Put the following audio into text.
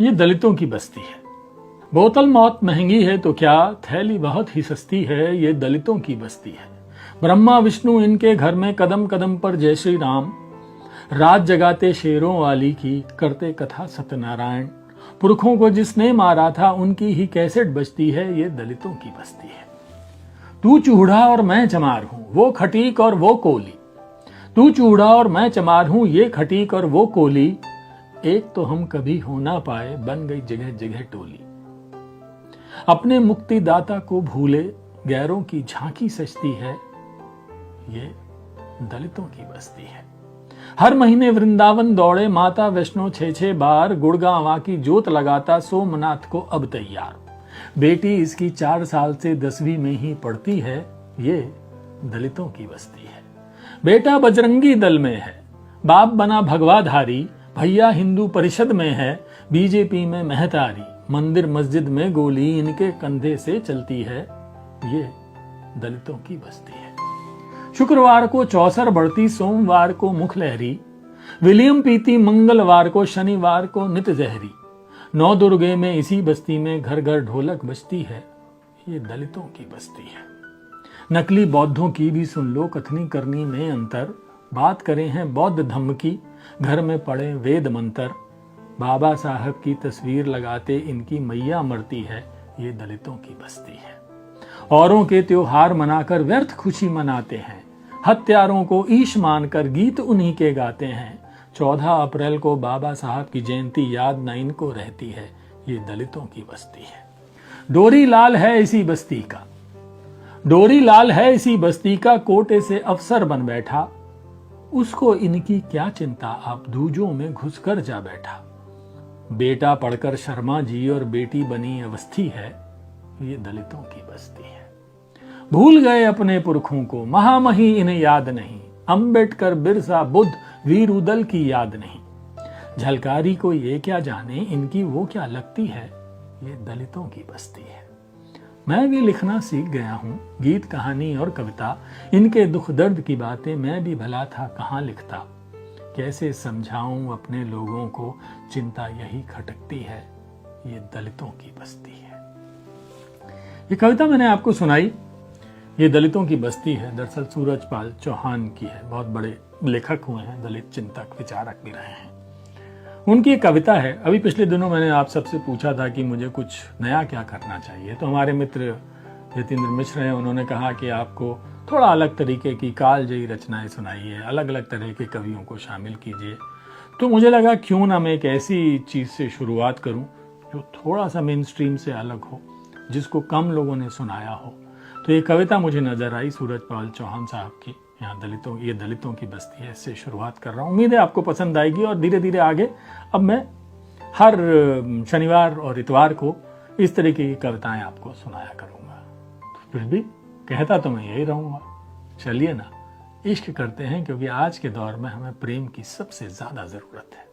ये दलितों की बस्ती है। बोतल मौत महंगी है तो क्या, थैली बहुत ही सस्ती है, ये दलितों की बस्ती है। ब्रह्मा विष्णु इनके घर में कदम कदम पर जय श्री राम, रात जगाते शेरों वाली की, करते कथा सत्यनारायण। पुरखों को जिसने मारा था उनकी ही कैसेट बजती है, ये दलितों की बस्ती है। तू चूड़ा और मैं चमार हूं, वो खटीक और वो कोली। तू चूड़ा और मैं चमार हूं, ये खटीक और वो कोली। एक तो हम कभी हो ना पाए, बन गई जगह जगह टोली। अपने मुक्तिदाता को भूले, गैरों की झांकी सजती है, ये दलितों की बस्ती है। हर महीने वृंदावन दौड़े माता वैष्णो 6-6 बार, गुड़गांव की जोत लगाता सोमनाथ को अब तैयार। बेटी इसकी 4 साल से 10वीं में ही पढ़ती है, ये दलितों की बस्ती है। बेटा बजरंगी दल में है, बाप बना भगवाधारी, भैया हिंदू परिषद में है, बीजेपी में महतारी। मंदिर मस्जिद में गोली इनके कंधे से चलती है, ये दलितों की बस्ती है। शुक्रवार को चौसर बढ़ती, सोमवार को मुखलहरी, विलियम पीती मंगलवार को, शनिवार को नित जहरी। 9 दुर्गे में इसी बस्ती में घर घर ढोलक बजती है, ये दलितों की बस्ती है। नकली बौद्धों की भी सुन लो कथनी करनी में अंतर, बात करें हैं बौद्ध धम्म की, घर में पड़े वेद मंत्र। बाबा साहब की तस्वीर लगाते इनकी मैया मरती है, ये दलितों की बस्ती है। औरों के त्योहार मनाकर व्यर्थ खुशी मनाते हैं, हत्यारों को ईश मानकर गीत उन्हीं के गाते हैं। 14 अप्रैल को बाबा साहब की जयंती याद न इनको रहती है, ये दलितों की बस्ती है। डोरी लाल है इसी बस्ती का, डोरी लाल है इसी बस्ती का, कोटे से अफसर बन बैठा। उसको इनकी क्या चिंता, आप दूजों में घुसकर जा बैठा। बेटा पढ़कर शर्मा जी और बेटी बनी अवस्थी है, ये दलितों की बस्ती है। भूल गए अपने पुरखों को, महामही इन्हें याद नहीं। अंबेडकर बिरसा बुद्ध वीर उदल की याद नहीं। झलकारी को ये क्या जाने, इनकी वो क्या लगती है, ये दलितों की बस्ती है। मैं भी लिखना सीख गया हूं, गीत कहानी और कविता। इनके दुख दर्द की बातें मैं भी भला था कहां लिखता। कैसे समझाऊं अपने लोगों को, चिंता यही खटकती है, ये दलितों की बस्ती है। ये कविता मैंने आपको सुनाई, ये दलितों की बस्ती है, दरअसल सूरजपाल चौहान की है। बहुत बड़े लेखक हुए हैं, दलित चिंतक विचारक भी रहे हैं। उनकी एक कविता है। अभी पिछले दिनों मैंने आप सबसे पूछा था कि मुझे कुछ नया क्या करना चाहिए, तो हमारे मित्र यतीन्द्र मिश्र हैं, उन्होंने कहा कि आपको थोड़ा अलग तरीके की कालजयी रचनाएं सुनाइए, अलग अलग तरह के कवियों को शामिल कीजिए। तो मुझे लगा क्यों ना मैं एक ऐसी चीज से शुरुआत करूं जो थोड़ा सा मेन स्ट्रीम से अलग हो, जिसको कम लोगों ने सुनाया हो। तो ये कविता मुझे नजर आई सूरजपाल चौहान साहब की, यहाँ दलितों की बस्ती है, इससे शुरुआत कर रहा हूँ। उम्मीद है आपको पसंद आएगी और धीरे धीरे आगे अब मैं हर शनिवार और इतवार को इस तरीके की कविताएं आपको सुनाया करूंगा। तो फिर भी कहता तो मैं यही रहूंगा, चलिए ना इश्क करते हैं, क्योंकि आज के दौर में हमें प्रेम की सबसे ज्यादा जरूरत है।